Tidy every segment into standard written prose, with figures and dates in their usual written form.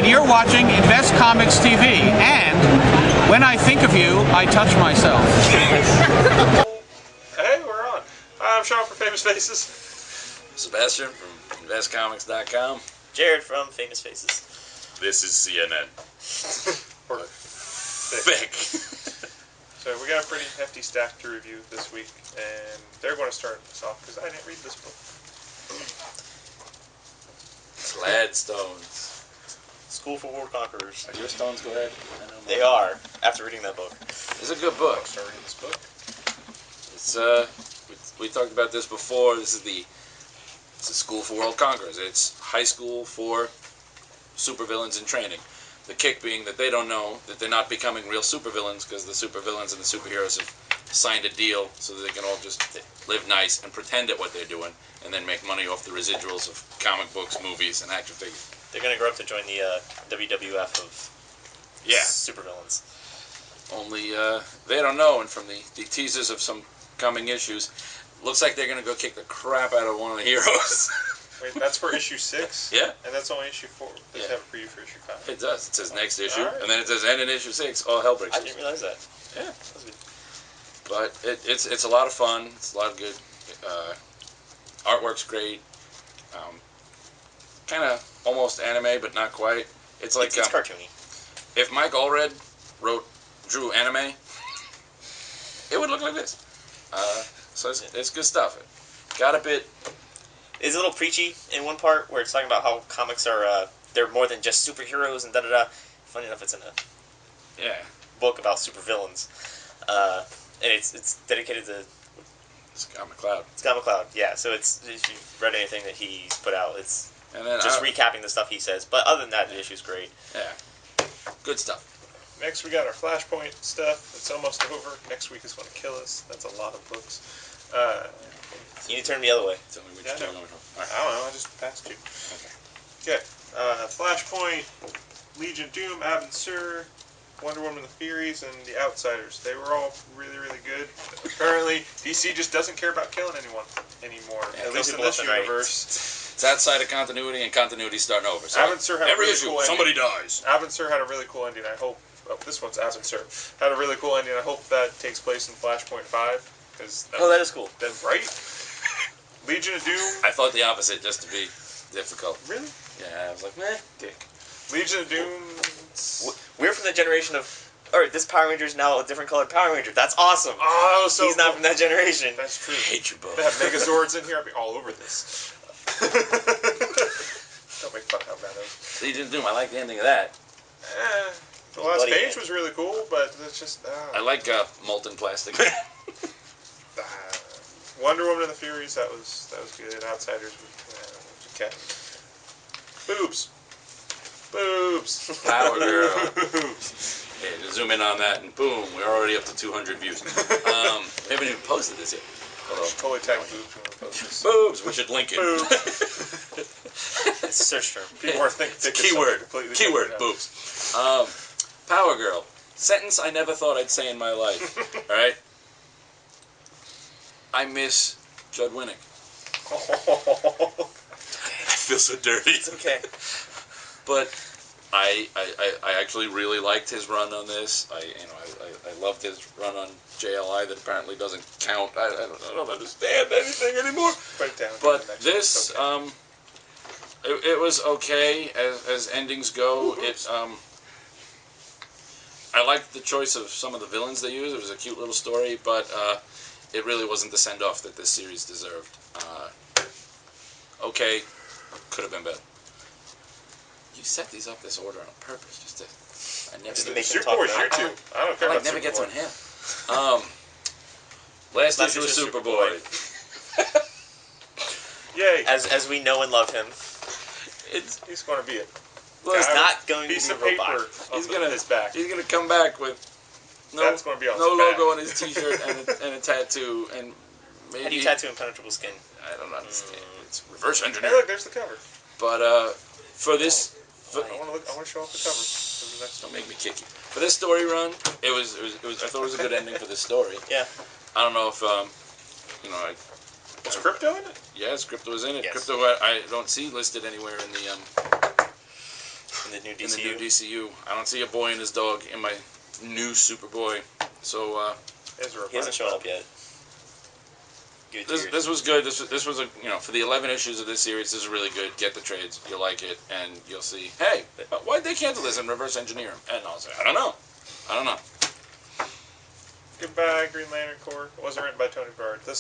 you're watching InvestComics TV, and when I think of you, I touch myself. Hey, we're on. I'm Shaun from Famous Faces. Sebastian from InvestComics.com. Jared from Famous Faces. This is CNN. Or Thick. So we got a pretty hefty stack to review this week, and they're going to start this off because I didn't read this book. GLADSTONES. School for World Conquerors. Are your stones glad? They are, after reading that book. It's a good book. I'll start reading this book. It's we talked about this before. It's a School for World Conquerors. It's high school for supervillains in training. The kick being that they don't know that they're not becoming real supervillains because the supervillains and the superheroes have signed a deal so that they can all just live nice and pretend at what they're doing and then make money off the residuals of comic books, movies, and action figures. They're going to grow up to join the WWF of supervillains. Only they don't know, and from the teasers of some coming issues, looks like they're going to go kick the crap out of one of the heroes. Wait, that's for issue 6? Yeah. And that's only issue 4. Does it have a preview for issue 5? It does. It says next issue, Right. and then it says end in issue 6. All hell breaks I loose. didn't realize that. Yeah. That's good. But it's a lot of fun. It's a lot of good. Artwork's great. Kind of almost anime, but not quite. It's like It's cartoony. if Mike Allred drew anime, it would look like this. So it's good stuff. Got a bit. It's a little preachy in one part where it's talking about how comics are they're more than just superheroes and da-da-da. Funny enough, it's in a book about supervillains. And it's dedicated to Scott McCloud. Scott McCloud, yeah. So it's, if you've read anything that he's put out, it's And then just recapping the stuff he says. But other than that, the issue's great. Yeah. Good stuff. Next, we got our Flashpoint stuff. It's almost over. Next week is going to kill us. That's a lot of books. You need to turn the other way. Tell me which Yeah, I two know. I'm going from. I don't know. I just passed you. Okay. Flashpoint, Legion of Doom, ABIN, Wonder Woman, the Furies, and the Outsiders. They were all really, really good. Apparently, DC just doesn't care about killing anyone anymore. Yeah, at least in people this left and right. universe. It's outside of continuity, and continuity's starting over. So ABIN had a every really issue, cool somebody ending. dies. ABIN had a really cool ending. I hope. Oh, this one's ABIN had a really cool ending. I hope that takes place in Flashpoint 5. Oh, that is cool. That's right. Legion of Doom. I thought the opposite, just to be difficult. Really? Yeah, I was like, meh, dick. Legion of Doom. We're from the generation of... Or this Power Ranger is now a different colored Power Ranger. That's awesome. Oh, so He's not from that generation. That's true. I hate you both. They have Megazords in here. I'll be all over this. Don't make fun of how bad that is. Legion of Doom, I like the ending of that. The last Bloody page end. was really cool, but it's just... I like molten plastic. Wonder Woman and the Furies, that was good. Outsiders was okay. Boobs. Boobs. Power Girl. Boobs. Yeah, just zoom in on that, and boom, we're already up to 200 views. We haven't even posted this yet. Totally tag boobs when we post this. Boobs, we should link it. Boobs. It's a search term. People are thinking Keyword. Boobs. Power Girl. Sentence I never thought I'd say in my life. Alright? I miss Judd Winnick. I feel so dirty. It's okay. But I actually really liked his run on this. I loved his run on JLI that apparently doesn't count. I don't understand anything anymore. Put it down. But this, it was okay as endings go. I liked the choice of some of the villains they used. It was a cute little story, but it really wasn't the send-off that this series deserved. Okay, could have been better. You set these up this order on purpose, just to... I never Just to get, make them Superboy's talk your about two. I don't care I about never get to Superboy. inhale. Last issue of Superboy. Yay. As we know and love him, He's going to be it. he's not going to Piece be a of paper robot. on his back. He's gonna come back with That's going to be on no his back. logo on his T-shirt and a tattoo, and maybe How do you tattoo impenetrable skin? I don't understand. It's reverse Hey, engineering. look, there's the cover. But for this, I want to show off the cover. For the next don't make me kick you. For this story run, it was. I thought it was a good ending for this story. Yeah. I don't know if Was Crypto in it? Yes, Crypto was in it. Yes. Crypto I don't see listed anywhere in in the new DCU. In the new DCU. I don't see a boy and his dog in my new Superboy. So he hasn't shown up yet. This was good. This was a for the 11 issues of this series. This is really good. Get the trades. You'll like it, and you'll see. Hey, why'd they cancel this and reverse engineer him? And I'll say, I don't know. Goodbye, Green Lantern Corps. It wasn't written by Tony Bird. Do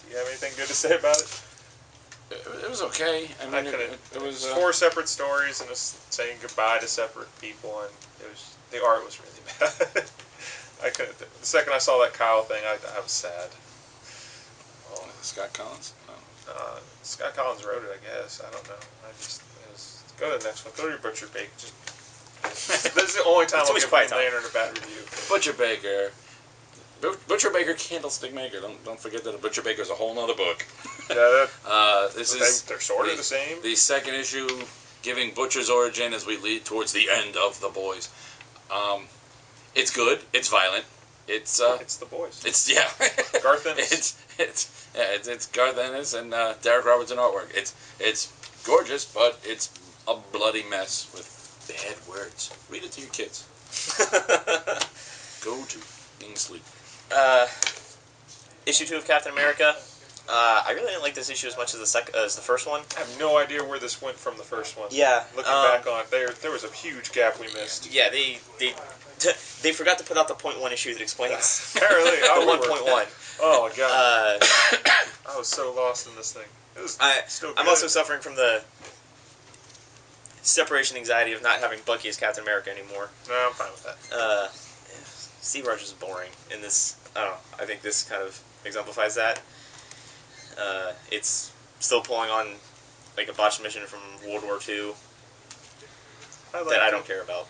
you have anything good to say about it? It was okay. I mean, it was 4 separate stories and just saying goodbye to separate people, and the art was really bad. I couldn't. The second I saw that Kyle thing, I was sad. Scott Collins. Oh. Scott Collins wrote it, I guess. I don't know. Go to the next one. Go to your Butcher Baker. This is the only time I'll give Green Lantern a bad review. Butcher Baker, Candlestick Maker. Don't forget that a Butcher Baker is a whole nother book. Yeah, they're sort of the same. The second issue, giving Butcher's origin as we lead towards the end of the boys. It's good. It's violent. It's the boys. It's Garth Ennis. It's Garth Ennis and Derek Robertson artwork. It's gorgeous, but it's a bloody mess with bad words. Read it to your kids. Go to sleep. Issue 2 of Captain America. I really didn't like this issue as much as the first one. I have no idea where this went from the first one. Yeah. Looking back on it, there was a huge gap we missed. Yeah, they forgot to put out the .1 issue that explains apparently the 1.1. Oh god. I was so lost in this thing. It was still good. I'm also suffering from the separation anxiety of not having Bucky as Captain America anymore. No, I'm fine with that. Steve Rogers is boring in this. I don't know. I think this kind of exemplifies that. It's still pulling on like a botched mission from World War II that I don't care about.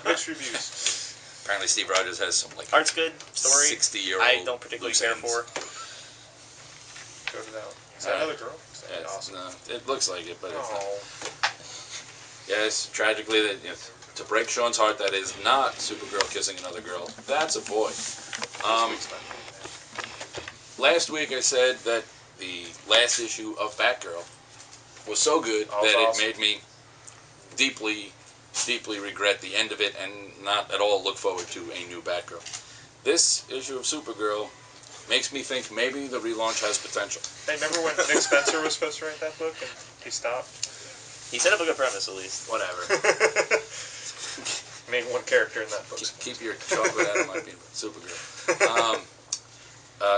Mixed reviews. Apparently, Steve Rogers has some like art's good, story 60-year-old. I don't particularly care for. Go to that one. Is that another girl? Yeah, awesome. No, it looks like it, but it's not. Yes, tragically, that to break Shaun's heart, that is not Supergirl kissing another girl. That's a boy. Last week I said that the last issue of Batgirl was so good that it made me deeply regret the end of it and not at all look forward to a new Batgirl. This issue of Supergirl makes me think maybe the relaunch has potential. Hey, remember when Nick Spencer was supposed to write that book and he stopped? He set up a good premise, at least. Whatever. Name one character in that book. Keep your chocolate out of my peanut. Supergirl.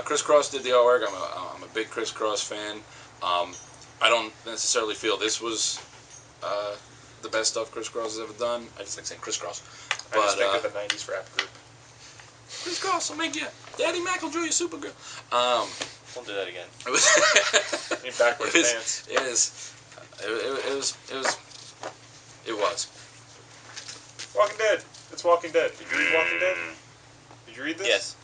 Chris Cross did the artwork. I'm a big Chris Cross fan. I don't necessarily feel this was the best stuff Chris Cross has ever done. I just like saying Chris Cross. I just think of the 90s rap group. Chris Cross will make you Daddy Mac will draw you Supergirl. Don't do that again. You backwards pants. It was. Walking Dead. It's Walking Dead. Did you read Walking Dead? Did you read this? Yes.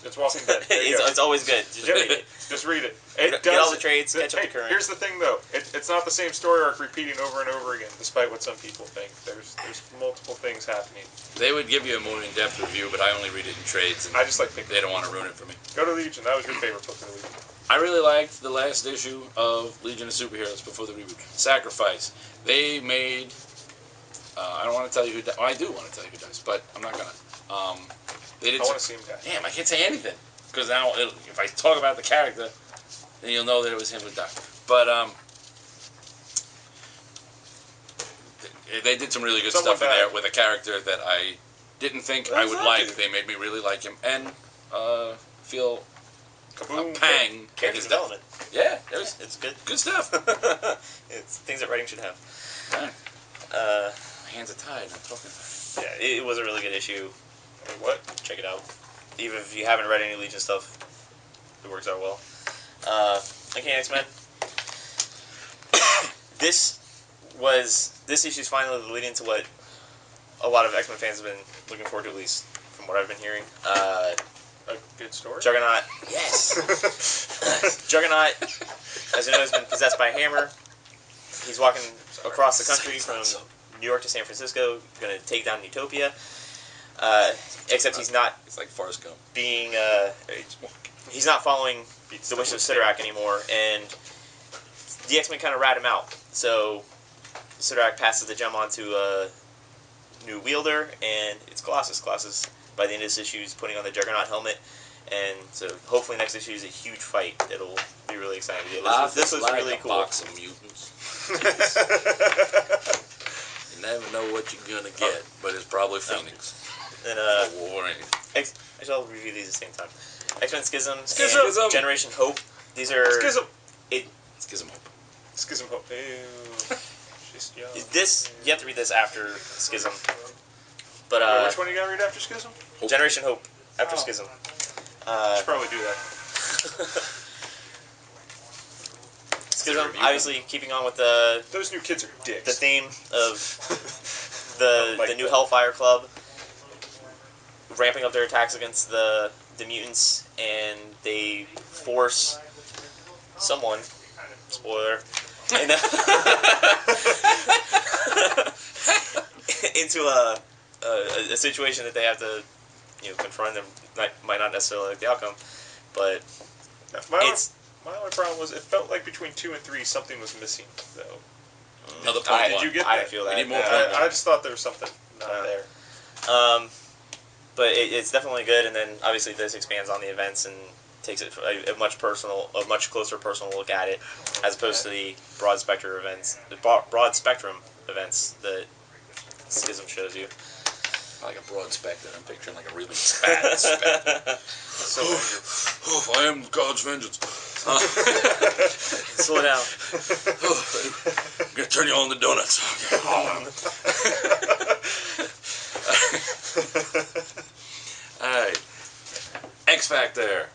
It's Walking Dead. It's always good. Just read it. Just read it. Get all the trades, catch up to current. Here's the thing, though. It's not the same story arc repeating over and over again, despite what some people think. There's multiple things happening. They would give you a more in-depth review, but I only read it in trades. And I just like picking. They don't want to ruin it for me. Go to Legion. That was your favorite book of the Legion. I really liked the last issue of Legion of Superheroes before the reboot. Sacrifice. They made... I don't want to tell you who dies. Well, I do want to tell you who dies, but I'm not going to. They did I want to see him die. Damn, I can't say anything. Because now, if I talk about the character, then you'll know that it was him who died. But, they did some really good stuff in there with a character that I didn't think I would like. They made me really like him and feel a pang. Character development. Yeah, it's good. Good stuff. It's things that writing should have. Right. My hands are tied. I'm talking about it. Yeah, it was a really good issue. What? Check it out. Even if you haven't read any Legion stuff, it works out well. Okay, X-Men. This issue's finally leading to what a lot of X-Men fans have been looking forward to, at least from what I've been hearing. A good story? Juggernaut. Yes! Juggernaut, as you know, has been possessed by a hammer. He's walking across the country from New York to San Francisco, going to take down Utopia. Except he's not. It's like Forrest Gump. He's not following the wishes of Sidorak anymore, and the X-Men kind of rat him out. So Sidorak passes the gem on to a new wielder, and it's Colossus. Colossus, by the end of this issue, is putting on the Juggernaut helmet, and so hopefully next issue is a huge fight. It'll be really exciting. This was like really a cool. Box of mutants. You never know what you're gonna get, but it's probably Phoenix. And Wolverine. actually, I'll review these at the same time. X-Men Schism, Schism. and Generation Hope. These are Schism. Schism Hope. Schism Hope. Ew. She's young. This you have to read this after Schism. But Wait, which one you gotta read after Schism? Hope. Generation Hope after Schism. Should probably do that. Schism, obviously keeping on with the Those new kids are dicks. theme of the Like new that. Hellfire Club, ramping up their attacks against the mutants, and they force someone, spoiler, into a situation that they have to, confront them. Might not necessarily like the outcome, but My only problem was it felt like between 2 and 3 something was missing, though. Another point Did you get I that? didn't feel We that. need more I just thought there was something not there. But it's definitely good, and then obviously this expands on the events and takes it a much closer personal look at it, as opposed to the broad spectrum events that Schism shows you. Like a broad spectrum. I'm picturing like a really fat spectrum. So I am God's vengeance. Slow down. I'm gonna turn you all into donuts. Alright. X Factor.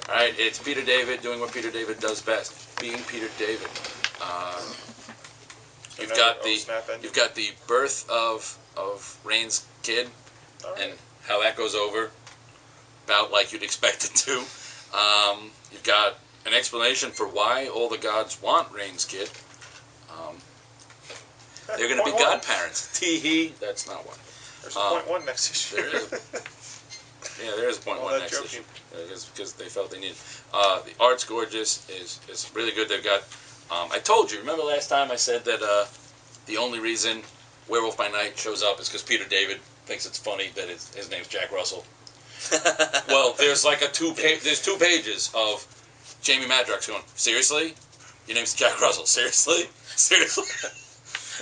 Alright, it's Peter David doing what Peter David does best. Being Peter David. You've got the birth of Rain's kid, and how that goes over about like you'd expect it to. You've got an explanation for why all the gods want Rain's kid. They're going to be godparents. Tee-hee. That's not one. There's point 1 next issue. There is. Yeah, there is a point All 1 that next joking. issue. Because they felt they needed. The art's gorgeous. Is really good. They've got. I told you. Remember last time I said that the only reason Werewolf by Night shows up is because Peter David thinks it's funny that his name's Jack Russell. Well, there's like there's 2 pages of Jamie Madrox going, seriously? Your name's Jack Russell? Seriously? Seriously?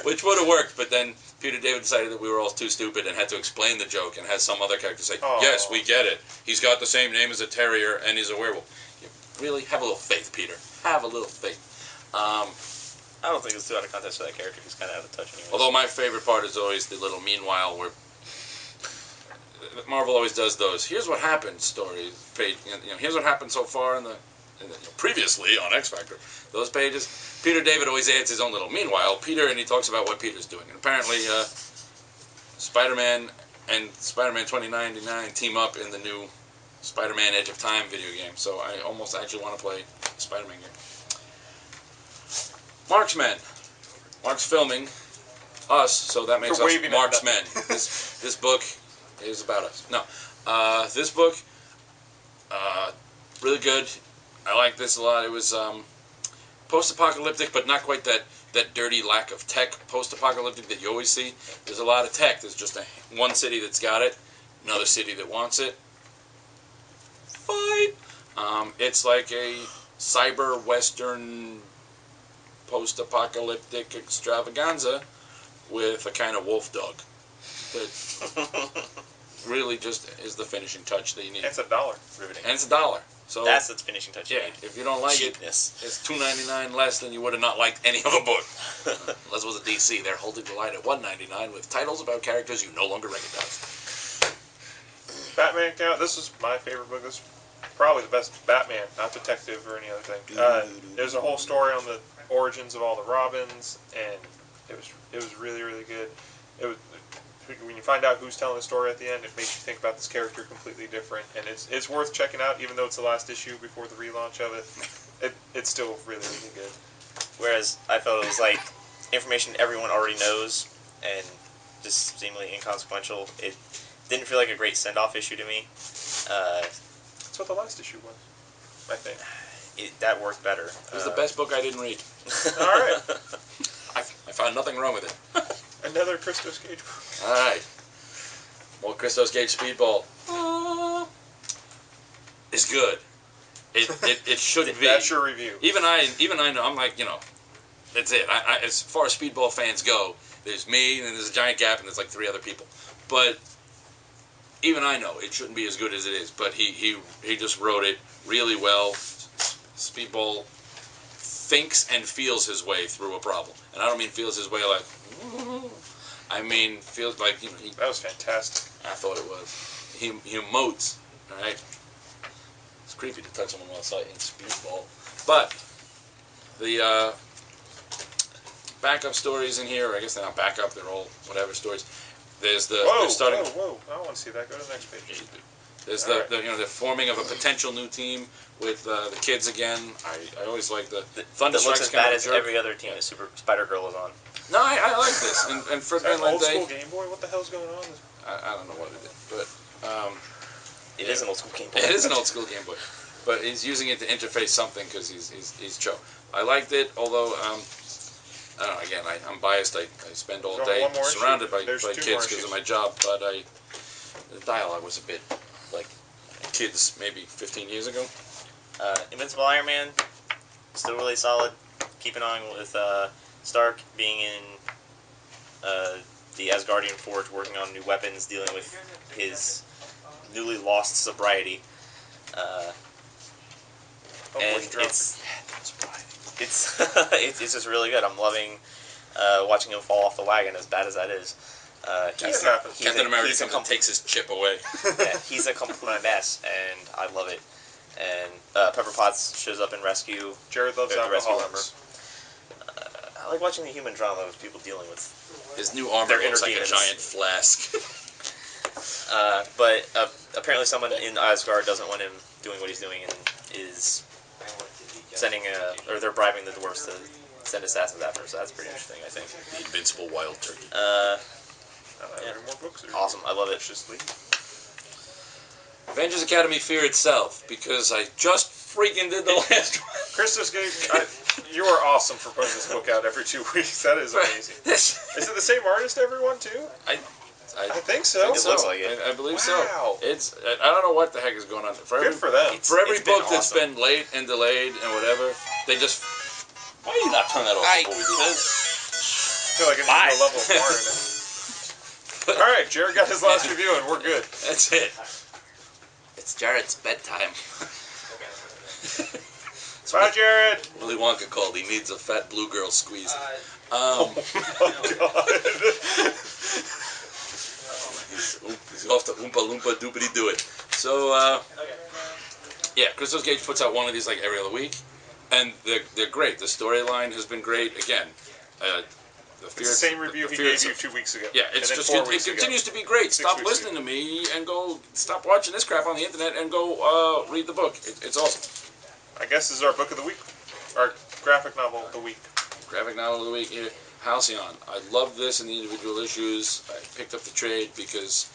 Which would have worked, but then Peter David decided that we were all too stupid and had to explain the joke and had some other character say, yes, we get it. He's got the same name as a terrier and he's a werewolf. You really? Have a little faith, Peter. Have a little faith. I don't think it's too out of context for that character. He's kind of out of touch anyway. Although my favorite part is always the little meanwhile where Marvel always does those. Here's what happened stories. Here's what happened so far in the previously on X Factor. Those pages. Peter David always adds his own little meanwhile. Peter, and he talks about what Peter's doing. And apparently, Spider-Man and Spider-Man 2099 team up in the new Spider-Man Edge of Time video game. So I almost actually want to play the Spider-Man game. Marksmen. Mark's filming us, so that makes us Marksmen. This book is about us. No. This book, really good. I like this a lot. It was post-apocalyptic, but not quite that dirty lack of tech post-apocalyptic that you always see. There's a lot of tech. There's just one city that's got it, another city that wants it. Fight! It's like a cyber-western post-apocalyptic extravaganza with a kind of wolf dog that really just is the finishing touch that you need. It's $1. Riveting. And it's $1. So that's the finishing touch. Yeah, if you don't like Cheapness. it, it's $2.99 less than you would have not liked any other book. Unless it was a DC. They're holding the line at $1.99 with titles about characters you no longer recognize. Batman count. This is my favorite book. This is probably the best Batman, not detective or any other thing. There's a whole story on the origins of all the Robins, and it was really, really good. When you find out who's telling the story at the end, it makes you think about this character completely different, and it's worth checking out, even though it's the last issue before the relaunch of it. It's still really, really good. Whereas I felt it was like information everyone already knows, and just seemingly inconsequential. It didn't feel like a great send-off issue to me. That's what the last issue was, I think. That worked better. It was the best book I didn't read. All right. wrong with it. Another Christos Gage book. All right. More Christos Gage Speedball. It's good. It should be. That's your review. Even I know. I'm like, that's it. As far as Speedball fans go, there's me, and there's a giant gap, and there's like 3 other people. But even I know it shouldn't be as good as it is. But he just wrote it really well. Speedball thinks and feels his way through a problem, and I don't mean feels his way like. I mean feels like that was fantastic. I thought it was. He emotes. All right. It's creepy to touch someone while citing Speedball, but the backup stories in here. I guess they're not backup. They're all whatever stories. There's the whoa. starting. Whoa! I don't want to see that. Go to the next page. There's the forming of a potential new team with the kids again. I always like the Thunder that looks Strike's as bad as jerk. every other team that Spider-Girl is on. No, I like this. And for an old Day, school Game Boy. What the hell's going on? I don't know what it is, but it is an old school Game Boy. It is an old school Game Boy, but he's using it to interface something because he's Joe. I liked it, although I don't know. Again, I'm biased. I spend all day surrounded by kids because of my job, but the dialogue was a bit like kids maybe 15 years ago. Invincible Iron Man, still really solid. Keeping on with Stark being in the Asgardian Forge, working on new weapons, dealing with his newly lost sobriety. And it's just really good. I'm loving watching him fall off the wagon, as bad as that is. Captain America takes his chip away. Yeah, he's a complete mess, and I love it. And Pepper Potts shows up in Rescue. Jared loves alcoholics. I like watching the human drama of people dealing with his new armor looks like a giant flask. But apparently someone in Asgard doesn't want him doing what he's doing and is sending or they're bribing the dwarves to send assassins after him, so that's pretty interesting, I think. The invincible wild turkey. More books awesome, I love it. Avengers Academy Fear Itself, because I just freaking did the last one. Christos Gage, you are awesome for putting this book out every 2 weeks. That is amazing. Is it the same artist, everyone, too? I think so. It looks like it. I believe so. Wow. I don't know what the heck is going on. Good for them. For every book that's been late and delayed and whatever, they just... Why do you not turn that off before we do this? I feel like I need to go level 4 in it. Alright, Jared got his last review and we're good. That's it. It's Jared's bedtime. Bye, Jared. Willy Wonka called. He needs a fat blue girl squeeze. Oh my god. He's off to Oompa Loompa Doopity Do It. So, yeah, Christos Gage puts out one of these like every other week, and they're great. The storyline has been great. Again, it's the same review he gave you 2 weeks ago. Yeah, it's just it continues to be great. Stop listening to me and go stop watching this crap on the internet and go read the book. It's awesome. I guess this is our book of the week, our graphic novel of the week. Graphic novel of the week here, Halcyon. I love this in the individual issues. I picked up the trade because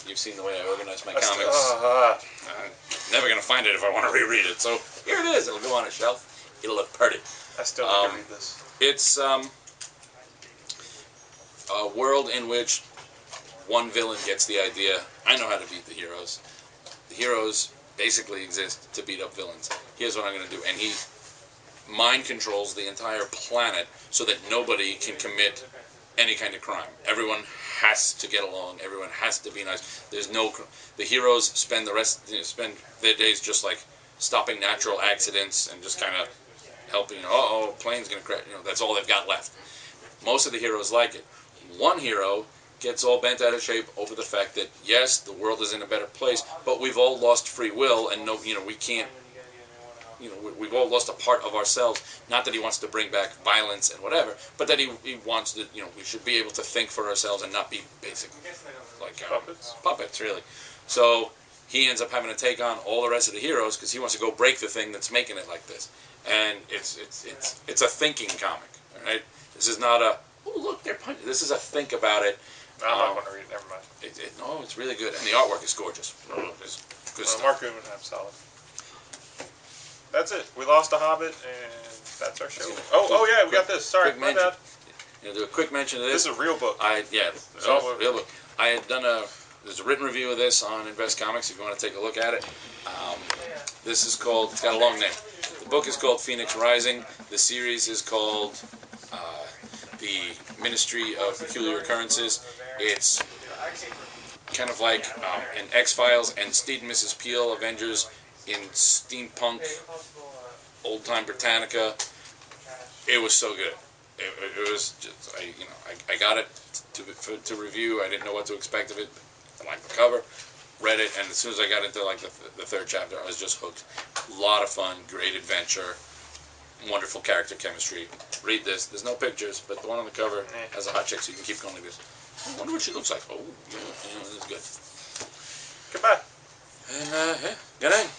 you've seen the way I organize my comics. I'm never gonna find it if I want to reread it. So here it is. It'll go on a shelf. It'll look pretty. I still need to read this. It's a world in which one villain gets the idea, I know how to beat the heroes. The heroes basically exist to beat up villains. Here's what I'm going to do. And he mind controls the entire planet so that nobody can commit any kind of crime. Everyone has to get along. Everyone has to be nice. There's no... The heroes spend spend their days just like stopping natural accidents and just kind of helping. Uh-oh, plane's going to crash. That's all they've got left. Most of the heroes like it. One hero gets all bent out of shape over the fact that, yes, the world is in a better place, but we've all lost free will, and we can't, we've all lost a part of ourselves. Not that he wants to bring back violence and whatever, but that he wants to, we should be able to think for ourselves and not be basically like puppets, really. So he ends up having to take on all the rest of the heroes because he wants to go break the thing that's making it like this. And it's a thinking comic, all right? This is not a, oh, look, they're punching. This is a think about it. I'm not going to read it, never mind. No, it's really good. And the artwork is gorgeous. It's good stuff. Mark Guggenheim, solid. That's it. We lost a Hobbit, and that's our show. Oh yeah, we got this. Sorry, my bad. do a quick mention of this. This is a real book. It's all real book. I had done there's a written review of this on InvestComics if you want to take a look at it. This is called, it's got a long name. The book is called Phoenix Rising. The series is called The Ministry of Peculiar Occurrences. It's kind of like an X-Files and Steve and Mrs. Peel Avengers in steampunk, old-time Britannica. It was so good. It was just, I got it to review. I didn't know what to expect of it. I liked the cover, read it, and as soon as I got into like the third chapter, I was just hooked. A lot of fun, great adventure, wonderful character chemistry. Read this. There's no pictures, but the one on the cover has a hot chick, so you can keep going like this. I wonder what she looks like. Oh, yeah, this is good. Goodbye. And, good night.